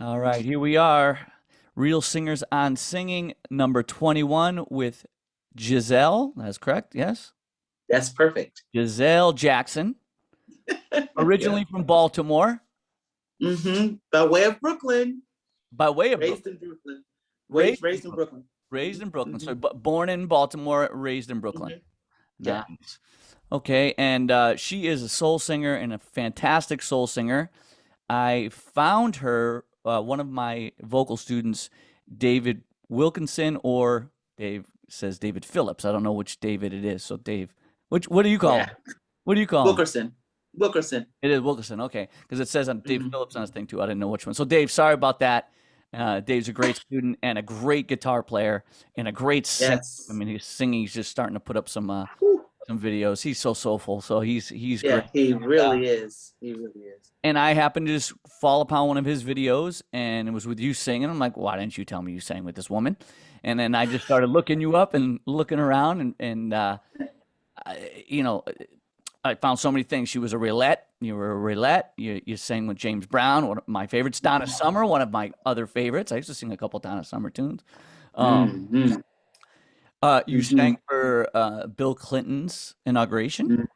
All right, here we are. Real Singers on Singing, number 21 with Gisele. That's correct, yes? That's perfect. Gisele Jackson, Yeah. originally from Baltimore, By way of Brooklyn. by way of Raised Brooklyn. in Brooklyn. Raised in Raised in Brooklyn. Brooklyn. Raised in Brooklyn. hmm So born in Baltimore, raised in Brooklyn. hmm Yeah. Nice. Okay, and she is a soul singer and a fantastic soul singer. I found her, one of my vocal students, David Wilkinson, or Dave says David Phillips. I don't know which David it is. So Dave, what do you call him? Yeah. What do you call him? Wilkerson. Wilkerson. It is Wilkinson. Okay, because it says on Dave hmm Phillips on his thing too. I didn't know which one. So Dave, sorry about that. Dave's a great student and a great guitar player and a great singer. I Yes. mean, his singing, he's just starting to put up Whew. some videos. He's so soulful. So he's great. Yeah, he really is. He really is. And I happened to just fall upon one of his videos, and it was with you singing. I'm like, why didn't you tell me you sang with this woman? And then I just started looking you up and looking around, and you know, I found so many things. She was a Roulette. You were a Roulette. You sang with James Brown, one of my favorites. Donna Summer, one of my other favorites. I used to sing a couple Donna Summer tunes. Um, hmm you sang for Bill Clinton's inauguration.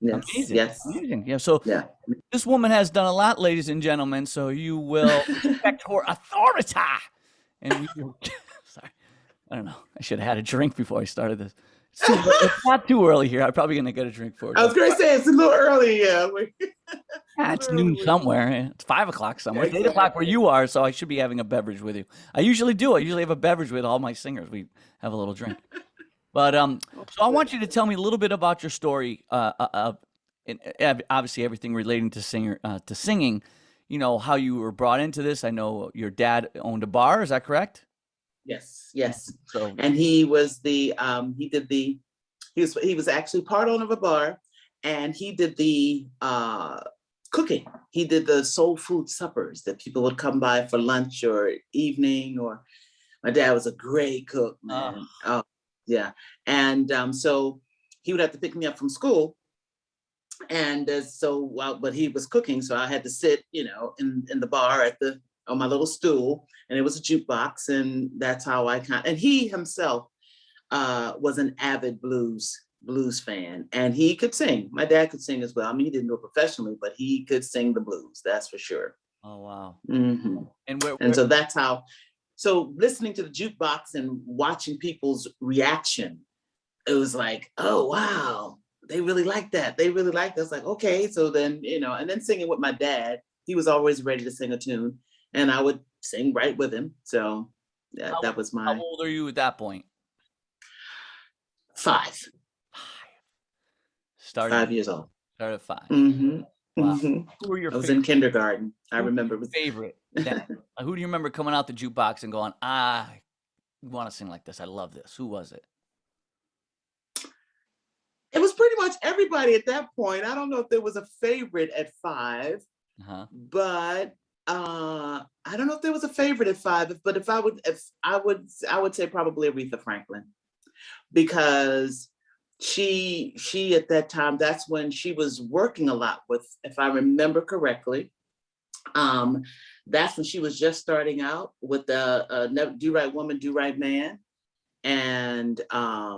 Yes. Amazing, Yes. amazing. Yeah. So Yeah. this woman has done a lot, ladies and gentlemen, so you will respect her authority. And sorry, I don't know. I should have had a drink before I started this. It's not too early here. I'm probably going to get a drink for it. I was going to say it's a little early. Yeah. It's noon somewhere. It's 5 o'clock somewhere. It's 8 o'clock where you are, so I should be having a beverage with you. I usually do. I usually have a beverage with all my singers. We have a little drink. But so I want you to tell me a little bit about your story. Obviously everything relating to singing. You know how you were brought into this. I know your dad owned a bar. Is that correct? Yes. Yes. So And he was he was actually part owner of a bar, and he did the cooking. He did the soul food suppers that people would come by for lunch or evening. Or my dad was a great cook, man. Oh, yeah. And so he would have to pick me up from school. And but he was cooking, so I had to sit, in the bar on my little stool, and it was a jukebox, and that's how and he himself was an avid blues fan, and he could sing. My dad could sing as well. I mean, he didn't do it professionally, but he could sing the blues, that's for sure. oh wow. hmm And so that's how. So listening to the jukebox and watching people's reaction, it was like, oh wow, they really like that. They really like that. It's like, okay, so then, and then singing with my dad, he was always ready to sing a tune, and I would sing right with him. So that was How old are you at that point? 5. Started 5 years old. Started at 5. Wow. hmm Who were your I was in kindergarten. I remember. favorite? Who do you remember coming out the jukebox and going, I want to sing like this. I love this. Who was it? It was pretty much everybody at that point. I don't know if there was a favorite at 5, but I don't know if there was a favorite at 5. But if I would say probably Aretha Franklin, because she at that time, that's when she was working a lot with, if I remember correctly, that's when she was just starting out with the Do Right Woman, Do Right Man, and I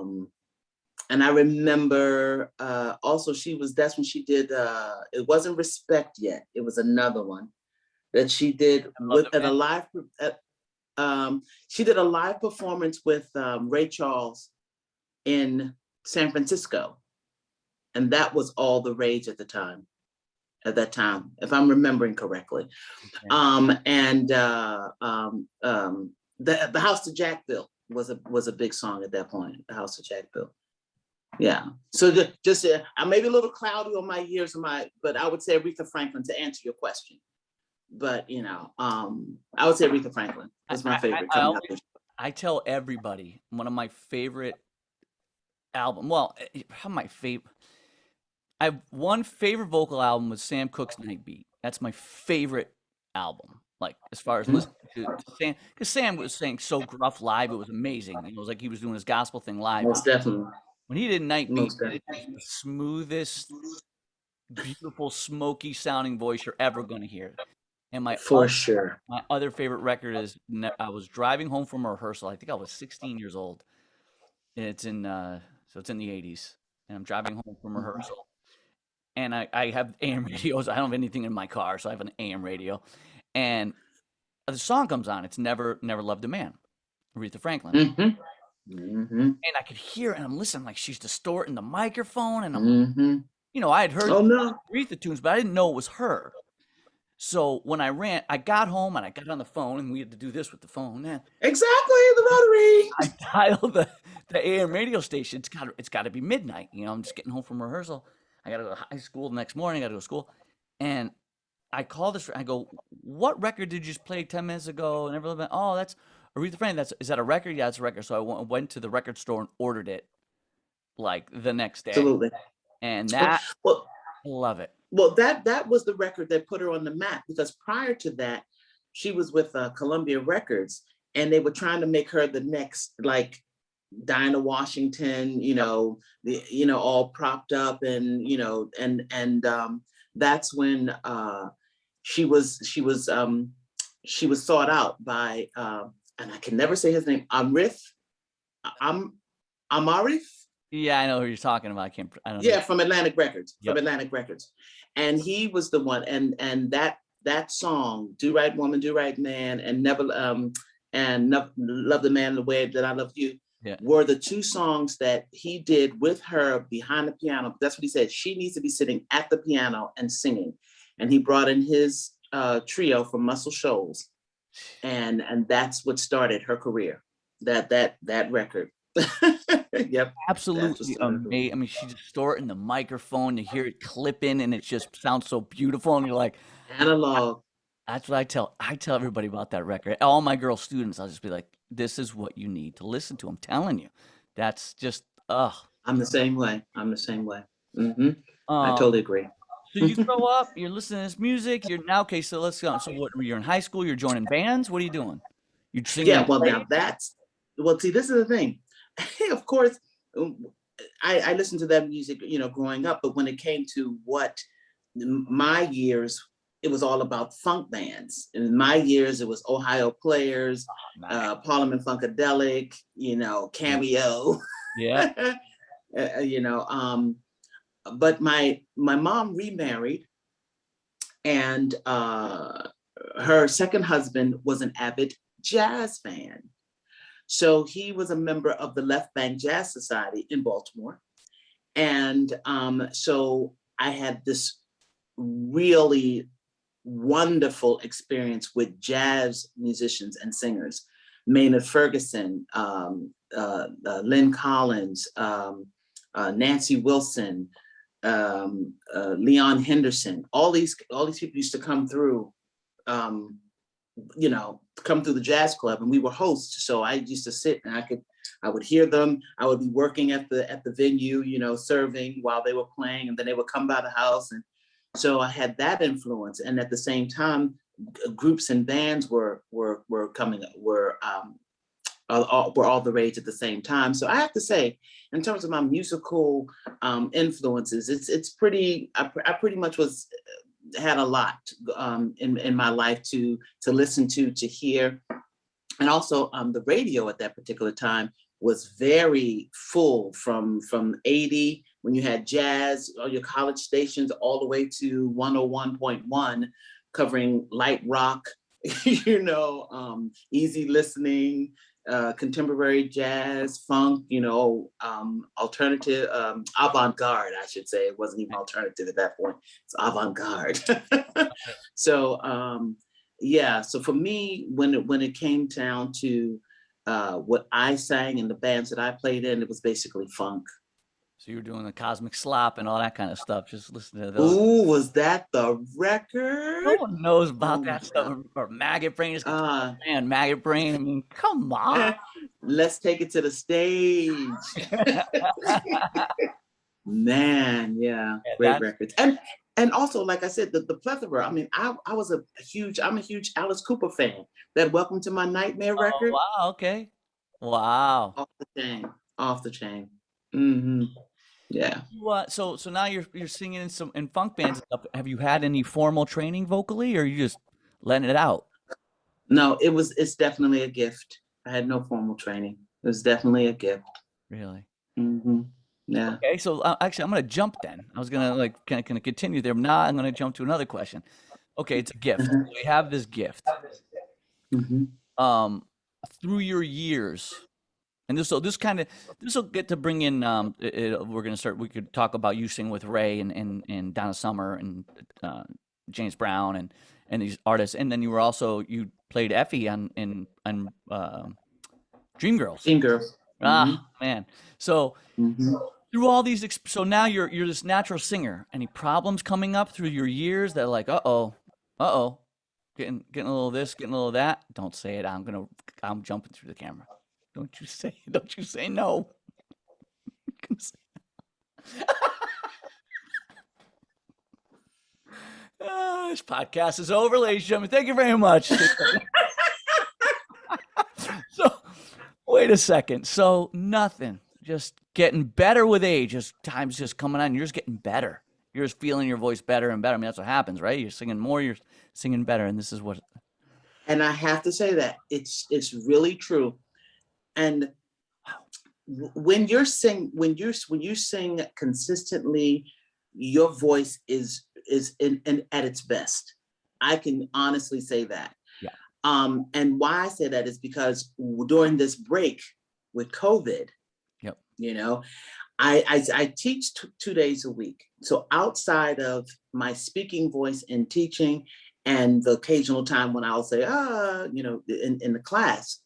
remember also that's when she did, it wasn't Respect Yet, it was another one that she did she did a live performance with Ray Charles in San Francisco. And that was all the rage at that time, if I'm remembering correctly. Okay. The House to Jack Bill was a big song at that point, the House to Jack Bill. Yeah. So just I may be a little cloudy on my years, but I would say Aretha Franklin to answer your question. But I would say Aretha Franklin was my favorite. I tell everybody one of my favorite album. Well, my favorite. I have one favorite vocal album was Sam Cooke's Night Beat. That's my favorite album. Like as far as listening to Sam, because Sam was saying so gruff live, it was amazing. It was like he was doing his gospel thing live. Most definitely. When he did Night Beat, it's the smoothest, beautiful, smoky sounding voice you're ever going to hear. And For sure. my other favorite record is I was driving home from a rehearsal. I think I was 16 years old. It's in so it's in the 80s, and I'm driving home from rehearsal, and I have AM radios. I don't have anything in my car, so I have an AM radio, and the song comes on. It's Never Loved a Man, Aretha Franklin. Mm-hmm. Mm-hmm. And I could hear it, and I'm listening, like she's distorting the microphone, and I'm, Mm-hmm. I had heard Oh no. Aretha tunes, but I didn't know it was her. So when I got home and I got on the phone, and we had to do this with the phone. Man, Exactly, the rotary. I dialed the AM radio station. It's got to be midnight. I'm just getting home from rehearsal. I got to go to high school the next morning. I got to go to school, and I call this. I go, "What record did you just play 10 minutes ago?" And everyone went, "Oh, that's Aretha Franklin. Is that a record? Yeah, it's a record." So I went to the record store and ordered it like the next day, Absolutely. and Well, that well, I love it. that was the record that put her on the map, because prior to that, she was with Columbia Records, and they were trying to make her the next, like, Dinah Washington, all propped up, and that's when she was sought out by and I can never say his name, Amarif. Yeah, I know who you're talking about. I don't know. Yeah, from Atlantic Records. Yep. From Atlantic Records. And he was the one, and that song, Do Right Woman, Do Right Man, and Love the Man the Way That I Love You, Yeah. were the two songs that he did with her behind the piano. That's what he said. She needs to be sitting at the piano and singing. And he brought in his trio from Muscle Shoals. And that's what started her career. That record. Yep. Absolutely amazing. I mean, she's distorting the microphone to hear it clipping, and it just sounds so beautiful. And you're like, Analog. that's what I tell everybody about that record. All my girl students, I'll just be like, this is what you need to listen to. I'm telling you, that's just I'm the same way. Mm-hmm. I Um, totally agree. so you grow up, you're listening to this music. You're now okay. So let's go. So what? You're in high school. You're joining bands. What are you doing? You're singing. Yeah, well, now see, this is the thing. Of course, I listened to that music, growing up, but when it came to what my years, it was all about funk bands. In my years, it was Ohio Players, Nice. Parliament Funkadelic, Cameo. Yeah. But my mom remarried, and her second husband was an avid jazz fan. So he was a member of the Left Bank Jazz Society in Baltimore. And so I had this really wonderful experience with jazz musicians and singers. Maynard Ferguson, Lynn Collins, Nancy Wilson, Leon Henderson. All these people used to come through, come through the jazz club, and we were hosts. So I used to sit and I would hear them. I would be working at the venue, serving while they were playing, and then they would come by the house. And so I had that influence. And at the same time, groups and bands were all the rage at the same time. So I have to say, in terms of my musical influences, it's pretty. I pretty much had a lot in my life to listen to hear. And also the radio at that particular time was very full, from 80, when you had jazz on your college stations, all the way to 101.1, covering light rock, easy listening, contemporary jazz, funk, alternative, avant-garde, I should say. It wasn't even alternative at that point. It's avant-garde. So so for me, when it came down to what I sang and the bands that I played in, it was basically funk. So you were doing the Cosmic Slop and all that kind of stuff. Just listen to those. Ooh, was that the record? No one knows about that stuff. Or Maggot Brain. Man, Maggot Brain. I mean, come on. Let's take it to the stage. Man, yeah, great records. And also, like I said, the plethora. I mean, I'm a huge Alice Cooper fan. That Welcome to My Nightmare record. Wow, okay. Wow. Off the chain. Mm-hmm. Yeah. So now you're singing in funk bands and stuff. Have you had any formal training vocally, or you just letting it out? No, it's definitely a gift. I had no formal training. It was definitely a gift. Really? Yeah. Okay, so actually, I'm going to jump then. I was going to like kind of continue there. Now I'm going to jump to another question. Okay, it's a gift. So we have this gift. Through your years, and this will get to bring in. We're going to start. We could talk about you sing with Ray and Donna Summer and James Brown and these artists, and then you played Effie on Dreamgirls. Dreamgirls. Ah, man. So through all these, so now you're this natural singer. Any problems coming up through your years that are like, getting a little of this, getting a little of that? Don't say it. I'm jumping through the camera. Don't you say no. This podcast is over, ladies and gentlemen. Thank you very much. So, wait a second. So, nothing. Just getting better with age. Just time's just coming on. You're just getting better. You're just feeling your voice better and better. I mean, that's what happens, right? You're singing more. You're singing better, and this is what. And I have to say that it's really true. And when you sing consistently, your voice is at its best. I can honestly say that. Yeah. And why I say that is because during this break with COVID, yep, I teach 2 days a week. So outside of my speaking voice and teaching, and the occasional time when I'll say, in the class,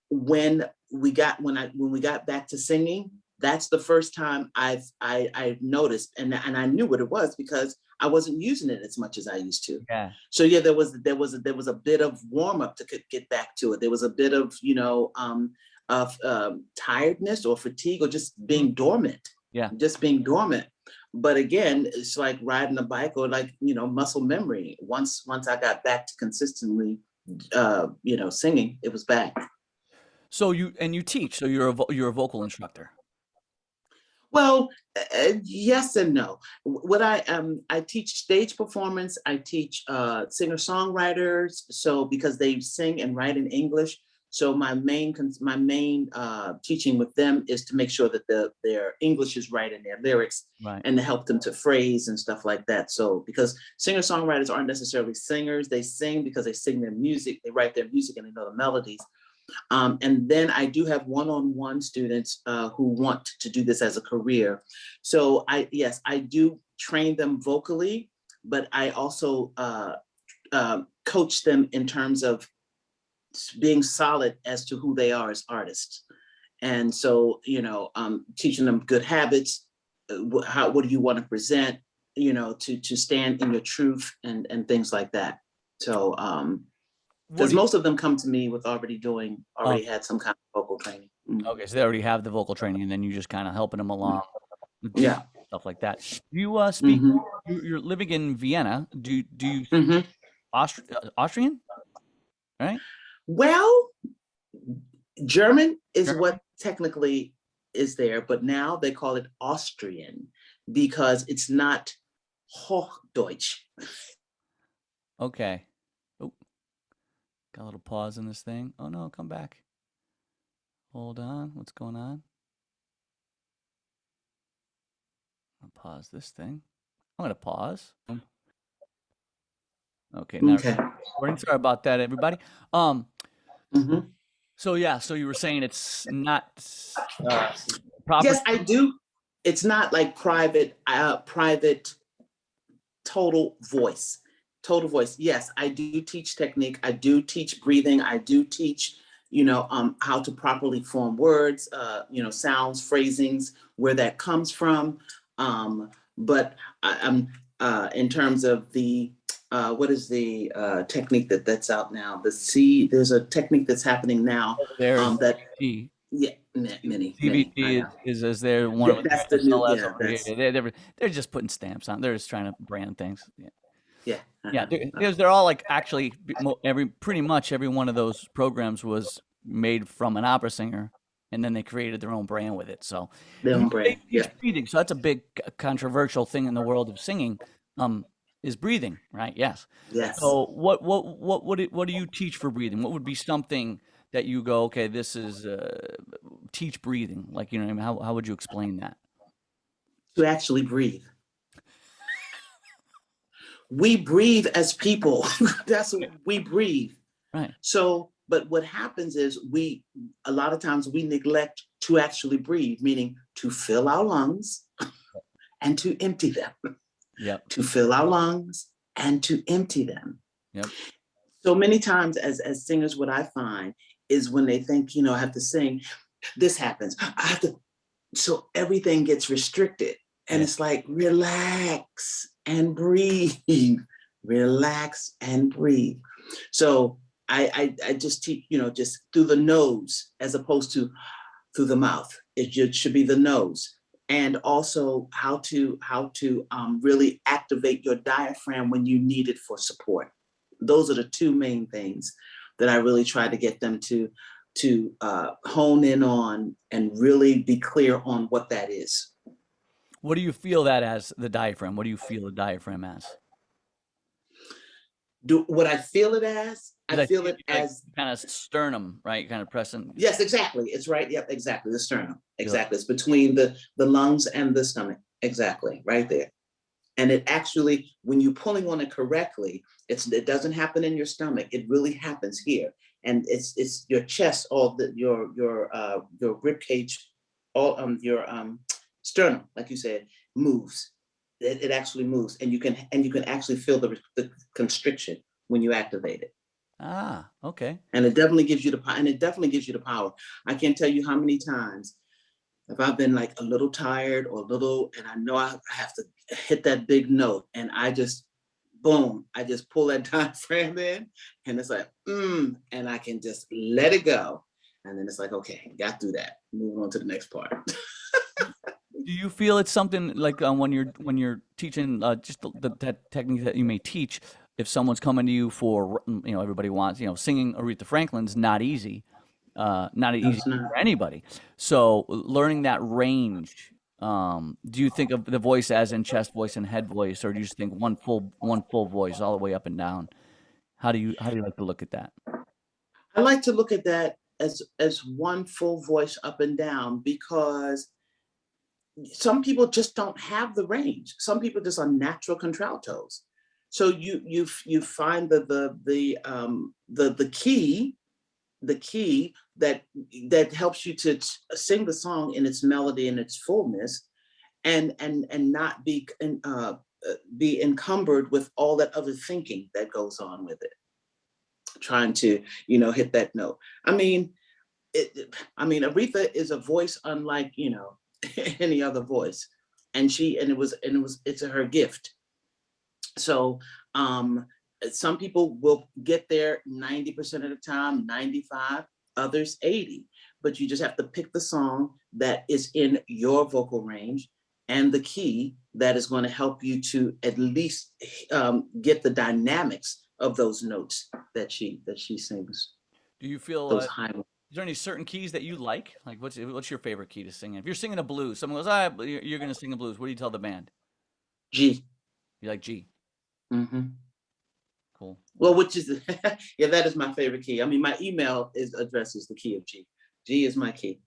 when we got back to singing, that's the first time I noticed, and I knew what it was because I wasn't using it as much as I used to. Yeah. So yeah, there was a bit of warm up to get back to it. There was a bit of tiredness or fatigue or just being dormant. Yeah. Just being dormant. But again, it's like riding a bike or like muscle memory. Once I got back to consistently singing, it was back. So you teach. So you're a vocal instructor. Well, yes and no. What I teach stage performance. I teach singer-songwriters. So because they sing and write in English, so my main teaching with them is to make sure that their English is right in their lyrics, right, and to help them to phrase and stuff like that. So because singer-songwriters aren't necessarily singers, they sing because they sing their music, they write their music, and they know the melodies. And then I do have one-on-one students who want to do this as a career. So I do train them vocally, but I also coach them in terms of being solid as to who they are as artists. And so, teaching them good habits, what do you want to present, to stand in your truth and things like that. So, because most of them come to me with already had some kind of vocal training. Okay, so they already have the vocal training, and then you just kind of helping them along. Yeah, stuff like that. You speak. You're living in Vienna. Do you Austrian? Right. Well, German is what technically is there, but now they call it Austrian because it's not Hochdeutsch. Okay. Oh, got a little pause in this thing. Oh no, come back. Hold on. What's going on? I'll pause this thing. I'm gonna pause. Okay. Now, sorry about that, everybody. So yeah, so you were saying it's not proper. Yes, I do. It's not like private total voice. Yes, I do teach technique. I do teach breathing. I do teach, how to properly form words, sounds, phrasings, where that comes from. But I'm in terms of the what is the technique that's out now? There's a technique that's happening now. CVT. Yeah, many. CVT is there one of that's the new. Yeah, they're just putting stamps on. They're just trying to brand things. Yeah. Yeah, because they're all like actually pretty much every one of those programs was made from an opera singer, and then they created their own brand with it. So their own brand. Yeah. Breathing, so that's a big controversial thing in the world of singing. is breathing, right? Yes. Yes. So what do you teach for breathing? What would be something that you go, okay, this is teach breathing? Like, you know what I mean? How would you explain that? To actually breathe. We breathe as people. That's what we breathe. Right. So, but what happens is a lot of times we neglect to actually breathe, meaning to fill our lungs and to empty them, Yep. to fill our lungs and to empty them. Yep. So many times as singers, what I find is when they think, I have to sing, this happens. I have to, so everything gets restricted. And Yeah. it's like, relax and breathe, relax and breathe. So I just teach, just through the nose as opposed to through the mouth. It should be the nose. And also how to really activate your diaphragm when you need it for support. Those are the two main things that I really try to get them to hone in on and really be clear on what that is. What do you feel that as, the diaphragm? What do you feel the diaphragm as? Do what I feel it as? I 'Cause I feel see it you like as, kind of sternum, right? Kind of pressing. yes, exactly. It's right. Yep, exactly. The sternum. Yep. Exactly. It's between the lungs and the stomach. Exactly. Right there. And it actually, when you're pulling on it correctly, it doesn't happen in your stomach. It really happens here. And it's your chest, all your rib cage, all your sternum, like you said, moves. It actually moves, and you can actually feel the constriction when you activate it. Ah, okay. And it definitely gives you the power. I can't tell you how many times if I've been like a little tired or a little, and I know I have to hit that big note, and I just, boom, I just pull that diaphragm in, and it's like, and I can just let it go. And then it's like, okay, got through that. Moving on to the next part. Do you feel it's something like when you're teaching just that technique that you may teach? If someone's coming to you for, everybody wants, singing Aretha Franklin's not easy, not No, easy it's not. for anybody. So learning that range, do you think of the voice as in chest voice and head voice, or do you just think one full voice all the way up and down? How do you like to look at that? I like to look at that as one full voice up and down, because some people just don't have the range. Some people just are natural contraltos. So you find the key that helps you to sing the song in its melody and its fullness, and not be encumbered with all that other thinking that goes on with it, trying to hit that note. Aretha is a voice unlike any other voice, and it's her gift. So some people will get there 90% of the time, 95, others 80, but you just have to pick the song that is in your vocal range and the key that is going to help you to at least get the dynamics of those notes that she sings. Do you feel Those high. is there any certain keys that you like? Like, what's your favorite key to sing in? If you're singing a blues, someone goes, you're going to sing a blues. What do you tell the band? G. You like G. Mm-hmm. Cool. Well, which is yeah, that is my favorite key. My email addresses the key of G. G is my key.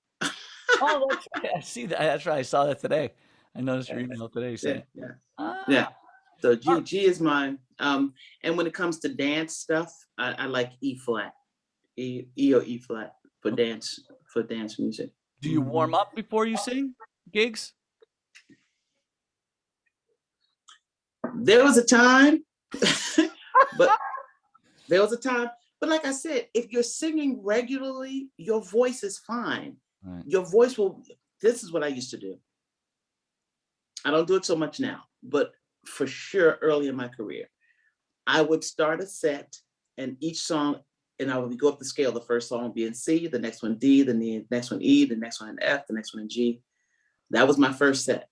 Oh, that's right. I see that. That's right. I saw that today. I noticed your Yeah, email today yeah, saying, yeah. ah, Yeah. So oh, G is mine. And when it comes to dance stuff, I like E flat, E or E flat for okay. dance music. Do you Mhm. warm up before you sing gigs? There was a time, but there was a time. But like I said, if you're singing regularly, your voice is fine. Right. Your voice will. This is what I used to do. I don't do it so much now, but for sure, early in my career, I would start a set, and each song, and I would go up the scale. The first song would be in C, the next one D, the next one E, the next one in F, the next one in G. That was my first set.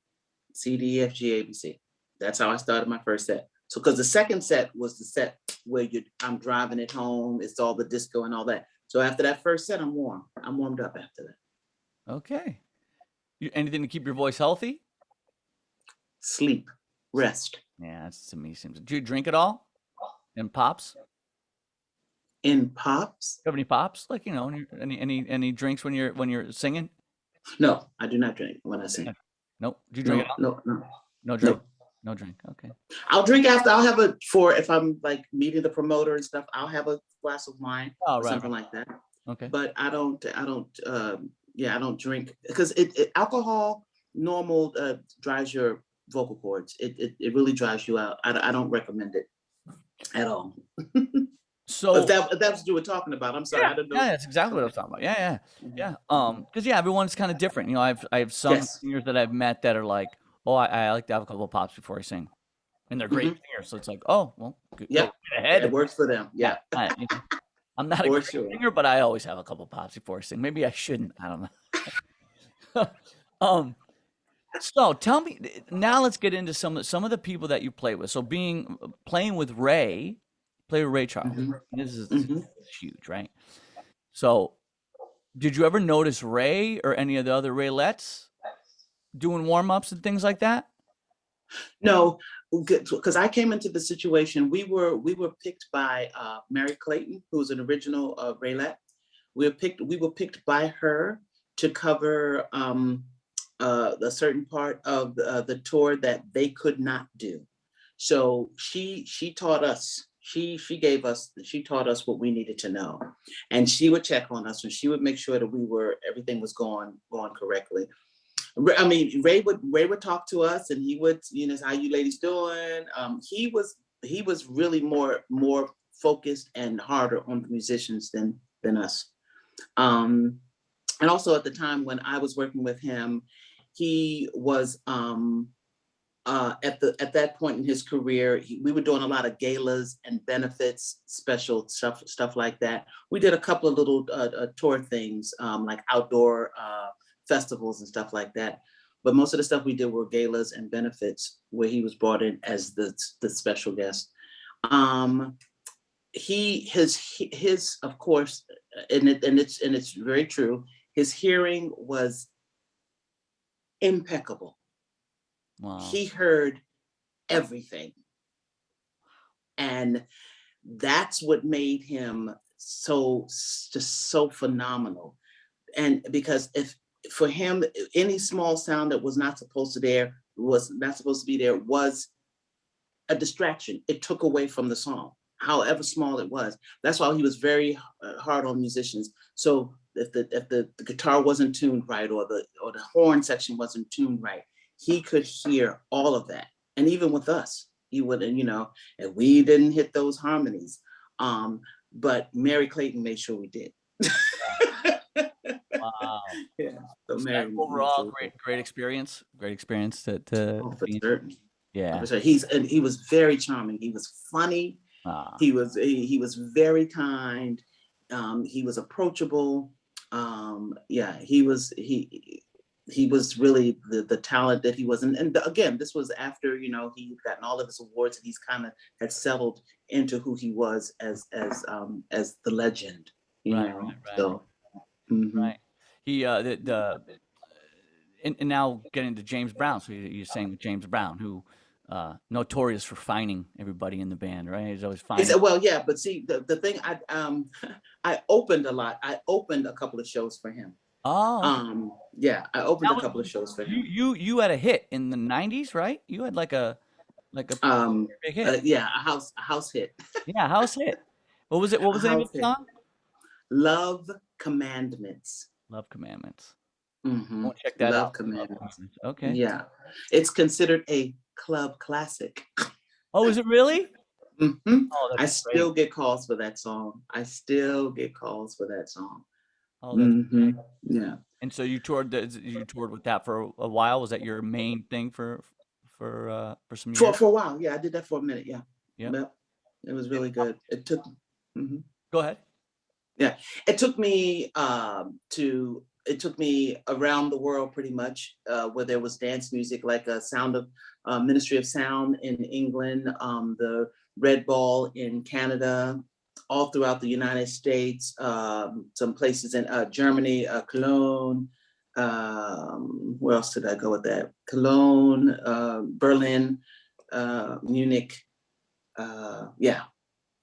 C, D, E, F, G, A, B, C. That's how I started my first set. So, because the second set was the set where I'm driving it home. It's all the disco and all that. So after that first set, I'm warm. I'm warmed up after that. Okay. Anything to keep your voice healthy? Sleep, rest. Yeah, that's to me seems. Do you drink at all? And pops? In pops? You have any pops? Like, any drinks when you're singing? No, I do not drink when I sing. Nope. Do you drink at No, all? no, no, No drink. no. No drink. Okay. I'll drink after. I'll have a for if I'm like meeting the promoter and stuff. I'll have a glass of wine Oh, or right, something right. like that. Okay. But I don't. Yeah, I don't drink because alcohol normal drives your vocal cords. It really drives you out. I don't recommend it at all. If So that's what you were talking about, I'm sorry. yeah, I don't know. yeah, that's exactly what I Okay. was talking about. Yeah, yeah, Mhm. yeah. Because yeah, everyone's kind of different. I have some Yes. singers that I've met that are like, oh, I like to have a couple of pops before I sing, and they're great Hmm. singers. So it's like, oh, well, go Yep. get It ahead. works for them. Yeah, Yeah, I'm not a for great sure. singer, but I always have a couple of pops before I sing. Maybe I shouldn't. I don't know. um, so tell me now. Let's get into some of the people that you play with. So playing with play with Ray Charles. Hmm. This is Hmm. huge, right? So did you ever notice Ray or any of the other Raylets doing warm ups and things like that? No, because I came into the situation. We were picked by Mary Clayton, who was an original Raylette. We were picked by her to cover a certain part of the tour that they could not do. So she taught us. She taught us what we needed to know, and she would check on us, and she would make sure that everything was going correctly. I mean, Ray would talk to us, and he would, how you ladies doing? He was really more focused and harder on the musicians than us. Um, and also at the time when I was working with him, he was at that point in his career, we were doing a lot of galas and benefits, special stuff like that. We did a couple of little tour things, like outdoor festivals and stuff like that. But most of the stuff we did were galas and benefits, where he was brought in as the special guest. Um, his of course, and it's very true. His hearing was impeccable. Wow. He heard everything. And that's what made him just so phenomenal. And because if for him, any small sound that was not supposed to be there was a distraction. It took away from the song, however small it was. That's why he was very hard on musicians. So if the guitar wasn't tuned right, or the horn section wasn't tuned right, he could hear all of that. And even with us, he would, and we didn't hit those harmonies. But Mary Clayton made sure we did. Wow. Yeah. So So Mary made overall, sure we did. great experience. Great experience to Oh, for be. certain. Yeah. For sure. He was very charming. He was funny. Ah. He was very kind. He was approachable. Yeah, he was really the talent that he was. And again, this was after he'd gotten all of his awards, and he's kind of had settled into who he was as the legend. Right. Right. Right. So. Mhm. Right. He and now getting to James Brown. So you're saying with James Brown, who notorious for fining everybody in the band, right? He's always fining. Well, yeah, but see, the thing I opened a lot. I opened a couple of shows for him. Oh, okay. Yeah, I opened That a was couple of shows for him. you had a hit in the '90s, right? You had like a Um, big hit. yeah, a house hit. Yeah, house hit. What was it? What A was the name of house the hit. song? Love Commandments. Love Commandments. I Hmm. want to check that Love out. Love Commandments. Commandments. Okay. Yeah, it's considered a club classic. Oh, is it really? Hmm. Oh, I that's great. still get calls for that song. I still get calls for that song. Oh, that's Hmm. great. Yeah. And so you toured with that for a while. Was that your main thing for some For years? for a while, yeah, I did that for a minute. Yeah, Yep. yep, it was And really good. It took. Mhm. go ahead. Yeah, it took me around the world pretty much, where there was dance music, like a Sound of Ministry of Sound in England, the Red Ball in Canada, all throughout the United States, some places in Germany, Cologne. Where else did I go with that? Cologne, Berlin, Munich,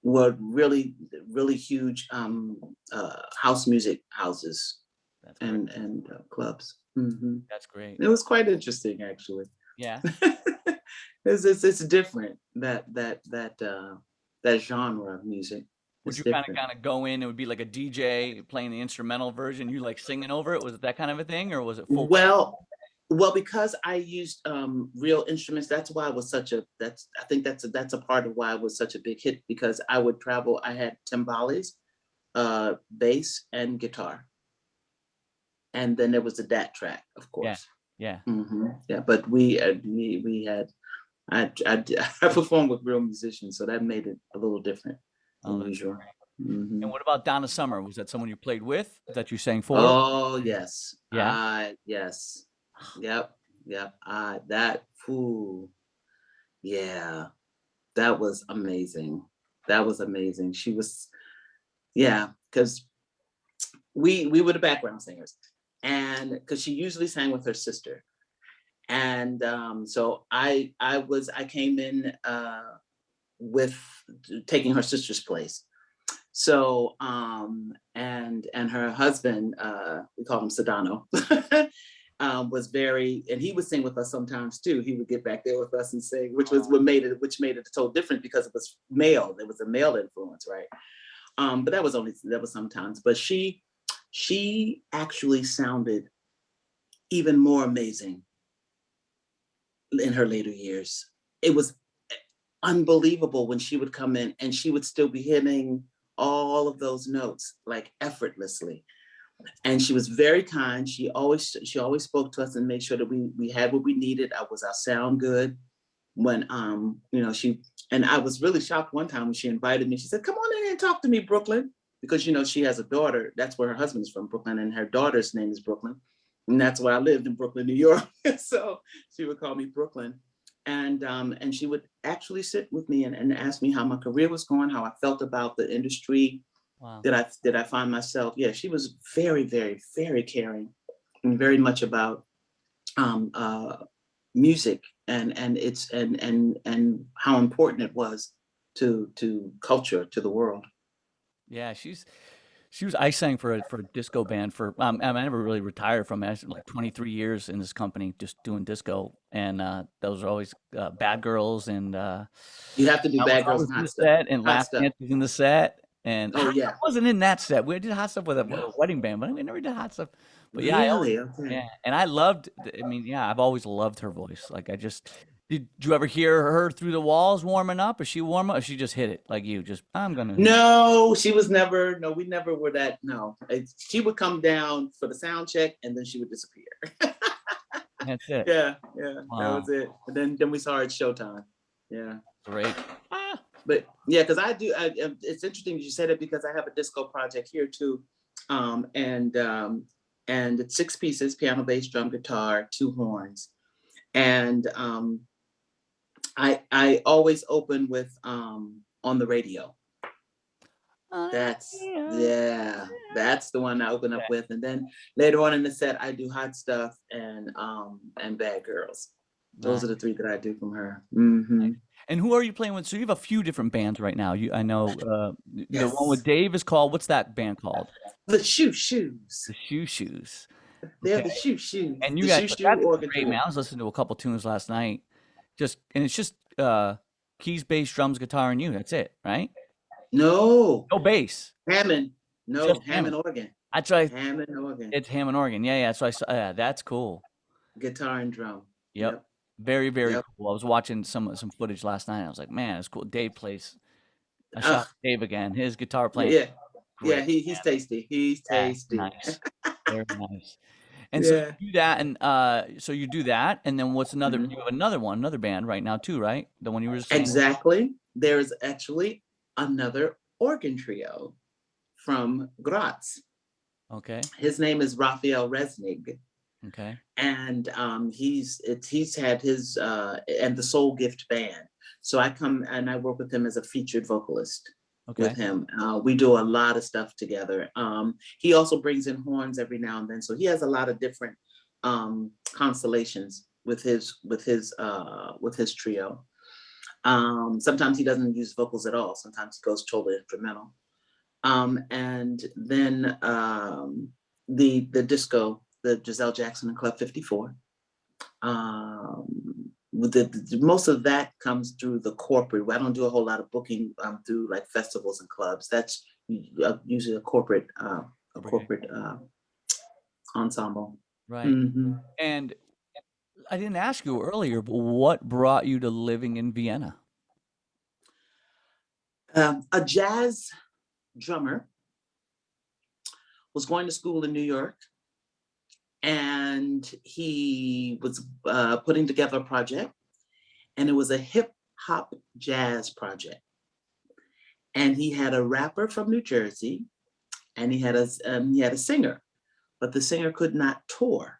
were really, really huge house music houses That's great. and clubs. Mm-hmm. That's great. It was quite interesting, actually. Yeah. It's different, that genre of music. Would It's you different. kind of go in? It would be like a DJ playing the instrumental version. You like singing over it? Was it that kind of a thing, or was it full? Well, because I used real instruments, that's why it was such a. I think that's a part of why it was such a big hit, because I would travel. I had timbales, bass, and guitar, and then there was a DAT track, of Yeah. course. Yeah. Mm-hmm. Yeah, but we had. I performed with real musicians, so that made it a little different Oh, than that's usual. great. Mm-hmm. And what about Donna Summer? Was that someone you played with? That you sang for? Oh yes. Yeah. Yes. Yep. That fool. Yeah. That was amazing. That was amazing. She was, yeah, because we were the background singers, and because she usually sang with her sister, and so I came in with taking her sister's place. So and her husband, we call him Sedano, was very, and he would sing with us sometimes too. He would get back there with us and sing, which made it so different, because it was male. There was a male influence, right? But that was sometimes. But she actually sounded even more amazing in her later years. It was unbelievable when she would come in and she would still be hitting all of those notes like effortlessly. And she was very kind. She always spoke to us and made sure that we had what we needed. Was our sound good? When and I was really shocked one time when she invited me. She said, "Come on in and talk to me, Brooklyn," because she has a daughter. That's where her husband's from, Brooklyn, and her daughter's name is Brooklyn, and that's where I lived, in Brooklyn, New York. So she would call me Brooklyn, and she would actually sit with me and ask me how my career was going, how I felt about the industry. Wow. Did I find myself? Yeah, she was very, very, very caring, and very much about music and how important it was to culture, to the world. Yeah, I sang for a disco band for I never really retired from it. I spent like 23 years in this company just doing disco, and those are always Bad Girls, and You have to do I was Bad Girls always and in Hot the Stuff. set, and Hot Last Stuff. Dance was in the set, and Oh Hot yeah. Stuff wasn't in that set. We did Hot Stuff with a wedding band, but we never did Hot Stuff. But yeah, Really? Okay. yeah, and I loved. I mean, yeah, I've always loved her voice. Like I just. Did you ever hear her through the walls warming up? Or she warm up? Or she just hit it like you? Just I'm gonna. No, she was never. No, we never were that. No, she would come down for the sound check and then she would disappear. That's it. Yeah, Wow. that was it. And then we saw her at Showtime. Yeah, Great. but yeah, because it's interesting that you said it, because I have a disco project here too, and it's 6 pieces: piano, bass, drum, guitar, 2 horns, and I always open with On the Radio. That's the one I open up with, and then later on in the set I do Hot Stuff and Bad Girls. Those are the 3 that I do from her. Mm-hmm. And who are you playing with? So you have a few different bands right now. I know the one with Yes. Dave is called, what's that band called? The Shoe Shoes. The Shoe Shoes. They're Okay. the Shoe Shoes. And you the guys, Shoe Shoe that's organ great, trio. man. I was listening to a couple tunes last night. And it's just keys, bass, drums, guitar, and you. That's it, right? No. No bass. Hammond. No, Just Hammond organ. That's right. Hammond organ. It's Hammond organ. Yeah. So I saw. Yeah, that's cool. Guitar and drum. Yep. Very, very cool. I was watching some footage last night. And I was like, man, it's cool. Dave plays. I shot Dave again. His guitar playing. Yeah. Great. Yeah, he's tasty. He's tasty. Nice. Very nice. And so you do that, and so you do that, and then what's another? You have another band right now too, right? The one you were just saying. Exactly. There's actually another organ trio from Graz. Okay. His name is Raphael Resnig. Okay. And he's had his and the Soul Gift Band. So I come and I work with him as a featured vocalist. Okay. With him. We do a lot of stuff together. He also brings in horns every now and then. So he has a lot of different constellations with his trio. Sometimes he doesn't use vocals at all. Sometimes he goes totally instrumental. And then the disco, the Gisele Jackson and Club 54. Most of that comes through the corporate. I don't do a whole lot of booking through like festivals and clubs. That's usually a corporate ensemble. Right. Mm-hmm. And I didn't ask you earlier, but what brought you to living in Vienna? A jazz drummer was going to school in New York, and he was putting together a project, and it was a hip hop jazz project. And he had a rapper from New Jersey, and he had a singer, but the singer could not tour.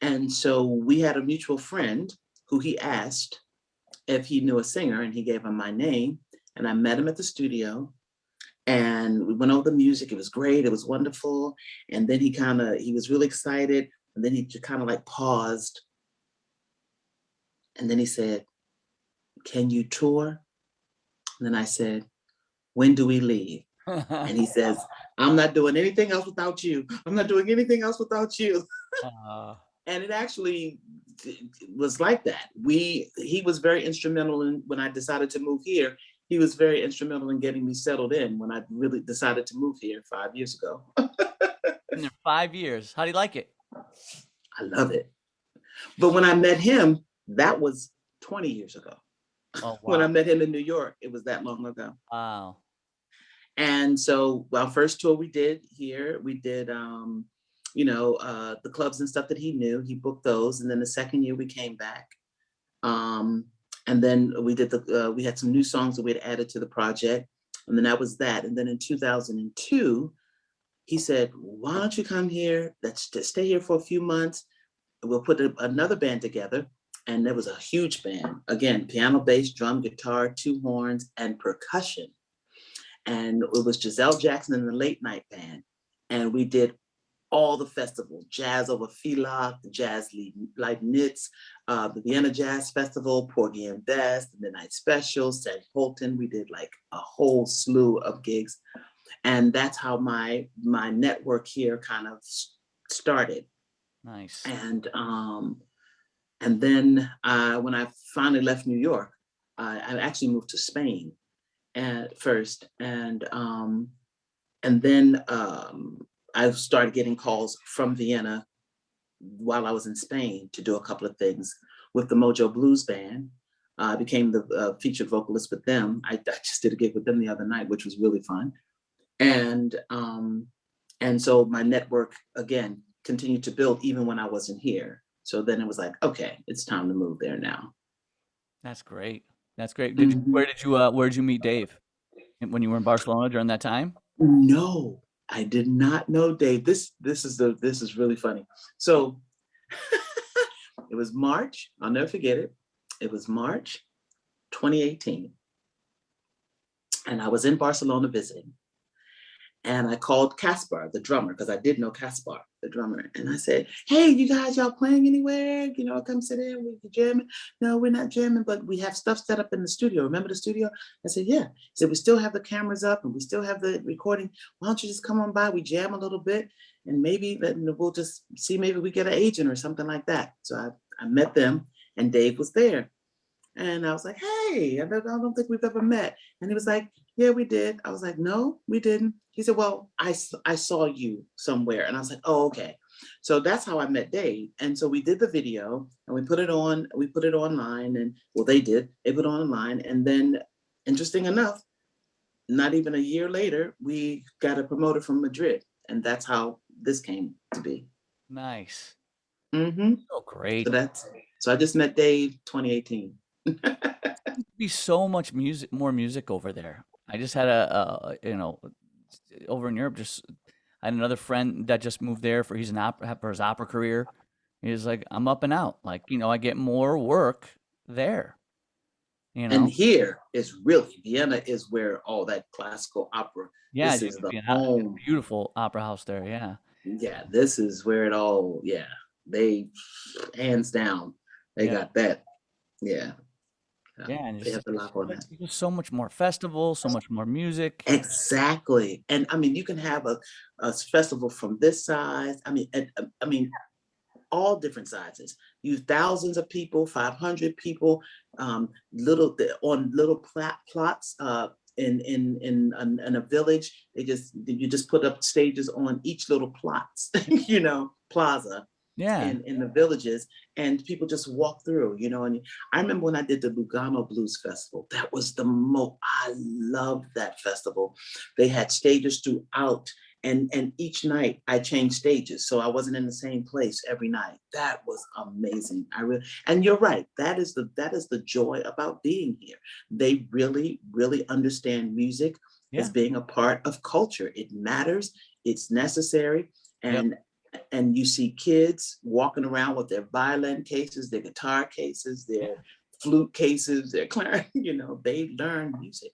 And so we had a mutual friend who he asked if he knew a singer, and he gave him my name, and I met him at the studio. And we went over the music. It was great. It was wonderful. And then he was really excited. And then he kind of like paused. And then he said, "Can you tour?" And then I said, "When do we leave?" And he says, "I'm not doing anything else without you. I'm not doing anything else without you." And it actually was like that. He was very instrumental in when I decided to move here. He was very instrumental in getting me settled in when I really decided to move here 5 years ago. Been there 5 years. How do you like it? I love it. But when I met him, that was 20 years ago. Oh, When I wow. met him in New York, it was that long ago. Wow. And so our first tour we did here, we did, the clubs and stuff that he knew, he booked those. And then the second year we came back. And then we did we had some new songs that we had added to the project. And then that was that. And then in 2002, he said, "Why don't you come here? Let's just stay here for a few months. We'll put another band together." And there was a huge band. Again, piano, bass, drum, guitar, 2 horns, and percussion. And it was Gisele Jackson and the Late Night Band. And we did all the festivals, Jazz over Philok, the Jazz Leibniz, the Vienna Jazz Festival, Porgy and Bess, the Midnight Special, St. Holton. We did like a whole slew of gigs. And that's how my network here kind of started. Nice. And then when I finally left New York, I actually moved to Spain at first. And then I started getting calls from Vienna while I was in Spain to do a couple of things with the Mojo Blues Band. I became the featured vocalist with them. I just did a gig with them the other night, which was really fun. And so my network, again, continued to build even when I wasn't here. So then it was like, okay, it's time to move there now. That's great. That's great. Mm-hmm. Where did you meet Dave? When you were in Barcelona during that time? No, I did not know Dave. This is really funny. So it was March. I'll never forget it. It was March 2018. And I was in Barcelona visiting. And I called Caspar, the drummer, because I did know Caspar, the drummer. And I said, "Hey, you guys, y'all playing anywhere? Come sit in, we can jam." "No, we're not jamming, but we have stuff set up in the studio. Remember the studio?" I said, "Yeah." He said, "We still have the cameras up and we still have the recording. Why don't you just come on by? We jam a little bit and maybe we'll just see, maybe we get an agent or something like that." So I met them and Dave was there. And I was like, "Hey, I don't think we've ever met." And he was like, "Yeah, we did." I was like, "No, we didn't." He said, "Well, I saw you somewhere." And I was like, "Oh, okay." So that's how I met Dave. And so we did the video and we put it online, and well, they put it online. And then interesting enough, not even a year later, we got a promoter from Madrid. And that's how this came to be. Nice. Mm-hmm. Oh, great. So I just met Dave 2018. Be so much more music over there. I just had over in Europe, I had another friend that just moved there for his opera career. He's like, "I'm up and out. Like, I get more work there, And here is really, Vienna is where all that classical opera, Yeah, this is the home. beautiful opera house there. Yeah. Yeah, this is where it all, they, hands down, they Yeah. got that. Yeah. Yeah, and They have just to lock on that. there's so much more festival, so much more music. Exactly. And I mean, you can have a festival from this size. I mean, all different sizes. You thousands of people, 500 people, on little plots in a village. You just put up stages on each little plots, plaza Yeah. in the villages, and people just walk through, and I remember when I did the Lugano Blues Festival. That was I loved that festival. They had stages throughout, and each night I changed stages, so I wasn't in the same place every night. That was amazing. And you're right, that is the joy about being here. They really, really understand music as Yeah. being a part of culture. It matters, it's necessary. Yep. And you see kids walking around with their violin cases, their guitar cases, Yeah. their flute cases, their clarinet. They learn music,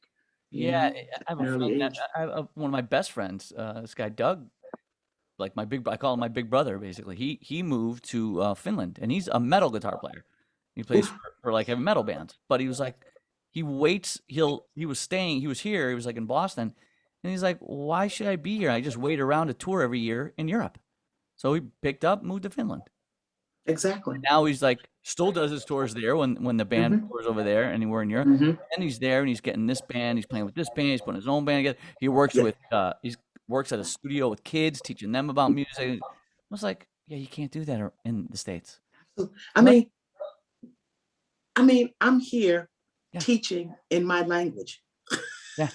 Yeah. at I have an a friend early that age. one of my best friends, this guy Doug, like I call him my big brother, basically. He moved to Finland, and he's a metal guitar player. He plays Oof, for like heavy metal bands. But he was like, he was here, he was like in Boston, and he's like, why should I be here? I just wait around to tour every year in Europe. So he picked up, moved to Finland. exactly. Now he's like still does his tours there when the band Hmm. tours over there and we're in Europe. Hmm. And he's there and he's getting this band, he's playing with this band, he's putting his own band together. He works Yeah. with he works at a studio with kids, teaching them about music. I was like, yeah, you can't do that in the States. I What? mean, I'm here Yeah, teaching in my language. yeah,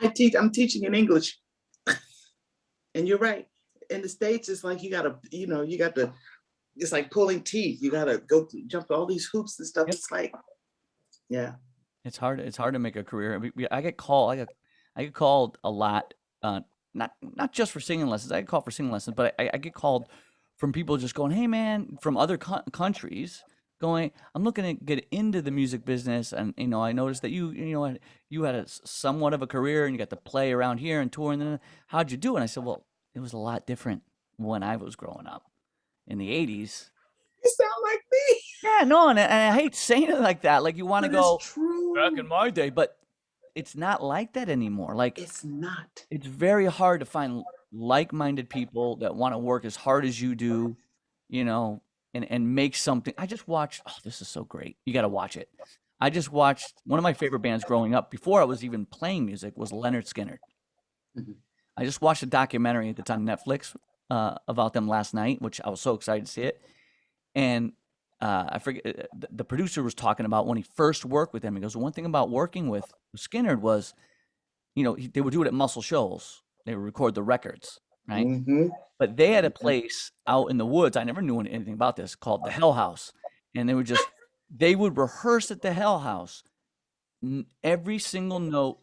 I'm teaching in English. And you're right. In the States, it's like you got to, it's like pulling teeth. You got to jump all these hoops and stuff. yep. It's like, yeah. It's hard. It's hard to make a career. I get called. I get called a lot. Not just for singing lessons. I get called for singing lessons, but I get called from people just going, "Hey, man," from other countries, going, "I'm looking to get into the music business, and I noticed that you had somewhat of a career, and you got to play around here and tour. And then how'd you do?" And I said, "Well, it was a lot different when I was growing up in the '80s." You sound like me, Yeah, no, and I hate saying it like that. Like you want to but it's go back in true. my day, but it's not like that anymore. Like It's not. it's very hard to find like-minded people that want to work as hard as you do, you know, and make something. I just watched. Oh, this is so great. You got to watch it. I just watched one of my favorite bands growing up before I was even playing music was Leonard Skinner. Mhm. I just watched a documentary that's on Netflix about them last night, which I was so excited to see it. And I forget the producer was talking about when he first worked with them. He goes, one thing about working with Skinner was, they would do it at Muscle Shoals. They would record the records, right? Mhm. But they had a Mhm. place out in the woods. I never knew anything about this called the Hell House, and they would rehearse at the Hell House. Every single note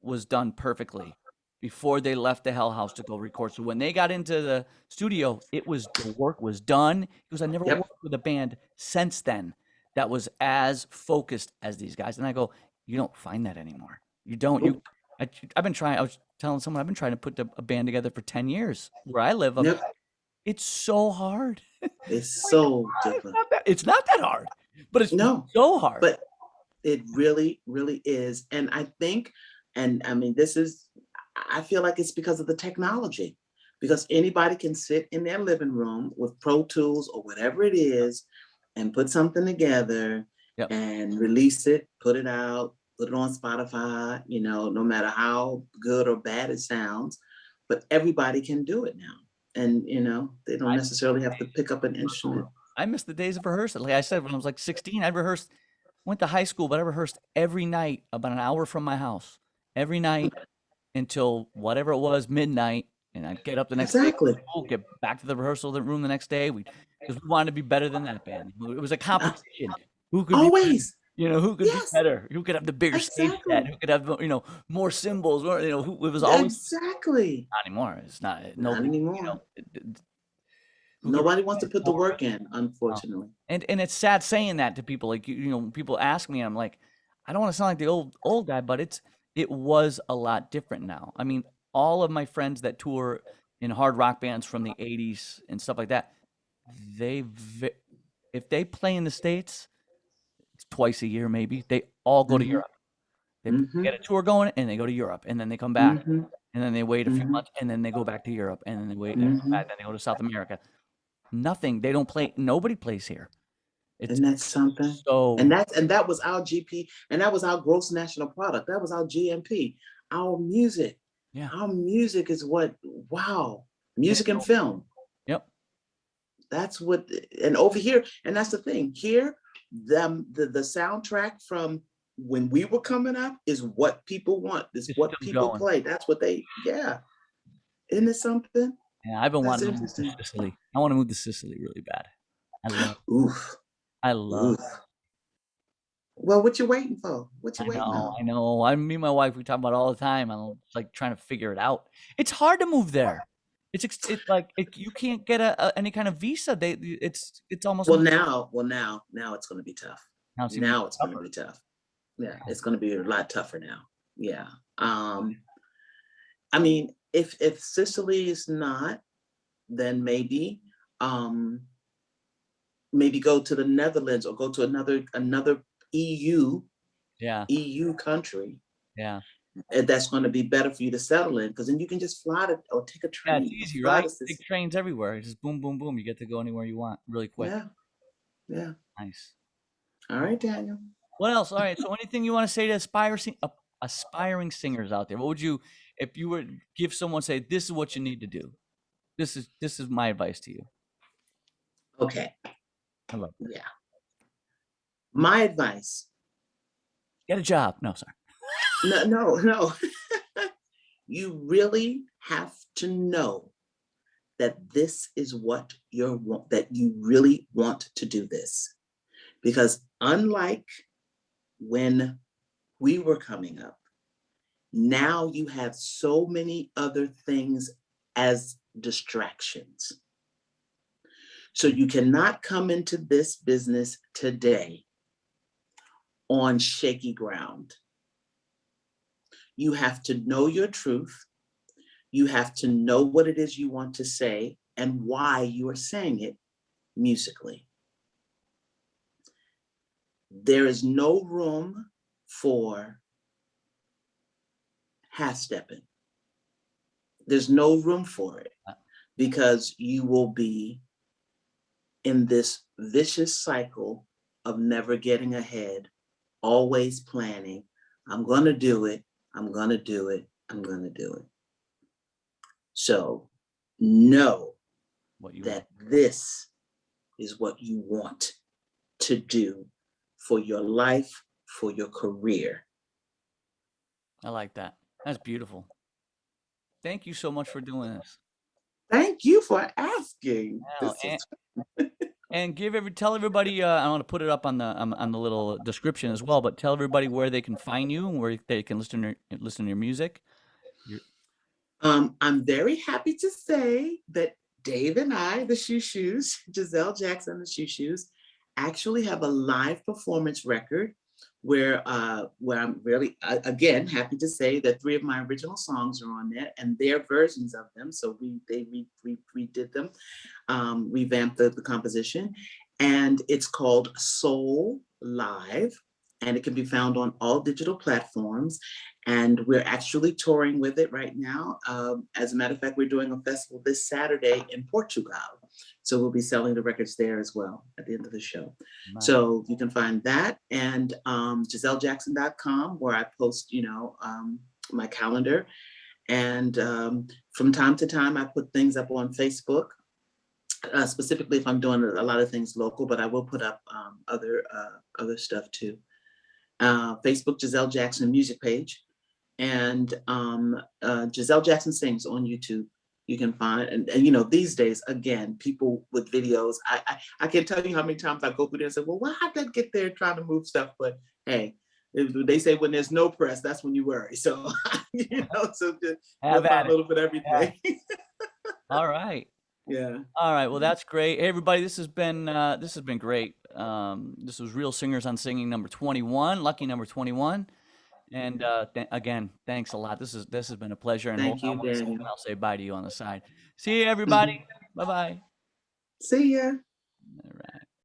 was done perfectly before they left the Hell House to go record. So when they got into the studio, the work was done. Because I never Yep. worked with a band since then that was as focused as these guys. And I go, you don't find that anymore. You don't. Nope. I've been trying. I was telling someone I've been trying to put a band together for 10 years. Where I live, Yep. it's so hard. It's Like, so it's different. not that. It's not that hard, but it's No, so hard. but it really, really is. And I think, and I mean, I feel like it's because of the technology, because anybody can sit in their living room with Pro Tools or whatever it is and put something together Yep. and release it, put it out, put it on Spotify, no matter how good or bad it sounds, but everybody can do it now. And, they don't necessarily have to pick up an instrument. I miss the days of rehearsal. Like I said, when I was like 16, I rehearsed. Went to high school, but I rehearsed every night about an hour from my house. Every night until whatever it was, midnight, and I'd get up the next day, Exactly. get back to the rehearsal room the next day. Because we wanted to be better than that band. It was a Uh, competition. Who could be better? Always. Who could be Yes, better? Who could have the bigger stage set? exactly. Who could have more cymbals? It was always Exactly. not anymore. It's not Not nobody. anymore. Who could Nobody wants to really put the more. work in, unfortunately. And it's sad saying that to people. Like people ask me, I'm like, I don't want to sound like the old guy, but it was a lot different now. I mean, all of my friends that tour in hard rock bands from the '80s and stuff like that, they if they play in the States, it's twice a year, maybe. They all go to Mm-hmm. Europe. They Mm-hmm. get a tour going and they go to Europe, and then they come back, Mm-hmm. and then they wait a few Mm-hmm. months, and then they go back to Europe, and then they wait and come Mm-hmm. back, then they go to South America. Nothing. They don't play. Nobody plays here. It's And that's something. so And that was our GP, and that was our gross national product. That was our GNP. Our music. yeah. Our music is what, wow. They Music and don't. film. Yep. That's what, and over here, and that's the thing. Here, the soundtrack from when we were coming up is what people want, is It's what still people going. play. That's what they, yeah. Isn't it something? Yeah, I've been That's wanting to move to interesting. Sicily. I want to move to Sicily really bad. I love. Oof, I love. oof. Well, what you waiting for? What you I waiting know. on? I know. Me and my wife, we talk about it all the time. I'm like trying to figure it out. It's hard to move there. It's like you can't get any kind of visa. It's almost Now it's going to be tough. now it's even Now it's going to tougher. be tough. Yeah, it's going to be a lot tougher now. Yeah. I mean, if Sicily is not, then um, maybe go to the Netherlands or go to another EU Yeah. EU country. Yeah. And that's going to be better for you to settle in, because then you can just fly to or take a Yeah, it's train or easy, fly right? to Big Sicily. trains everywhere. It's just boom, boom, boom. You get to go anywhere you want really quick. Yeah, yeah. Nice. All right, Daniel. What else? All right. So anything you want to say to aspiring singers out there? What would you, if you were to give someone, say, this is what you need to do? This is my advice to you. Okay. I love it. Yeah. My advice. Get a job. No, sorry. No. You really have to know that this is what that you really want to do this. Because unlike when we were coming up, now you have so many other things as distractions. So you cannot come into this business today on shaky ground. You have to know your truth. You have to know what it is you want to say and why you are saying it musically. There is no room for half-stepping. There's no room for it, because you will be in this vicious cycle of never getting ahead, always planning. I'm going to do it. I'm going to do it. I'm going to do it. So know that this is what you want to do for your life, for your career. I like that. That's beautiful. Thank you so much for doing this. Thank you for asking. Wow. And tell everybody. I want to put it up on the little description as well. But tell everybody where they can find you and where they can listen to your music. I'm very happy to say that Dave and I, the Shoo Shoes, Gisele Jackson, the Shoo Shoes, actually have a live performance record where I'm really, again, happy to say that 3 of my original songs are on there and their versions of them. So they redid them, revamped the composition, and it's called Soul Live. And it can be found on all digital platforms. And we're actually touring with it right now. As a matter of fact, we're doing a festival this Saturday in Portugal. So we'll be selling the records there as well at the end of the show. Nice. So you can find that, and GiseleJackson.com, where I post, my calendar. And from time to time, I put things up on Facebook, specifically if I'm doing a lot of things local, but I will put up other stuff too. Facebook, Gisele Jackson music page, and Gisele Jackson Sings on YouTube. You can find, and these days, again, people with videos, I can't tell you how many times I go through there and say, well, why did that get there trying to move stuff? But hey, they say when there's no press, that's when you worry. So, so just Have find a little bit of everything. Yeah. All right. Yeah. All right. Well, that's great. Hey, everybody, this has been great. This was Real Singers on Singing number 21, lucky number 21. And again, thanks a lot. This has been a pleasure. And Thank you, Daniel. I'll say bye to you on the side. See you, everybody. Bye-bye. See ya.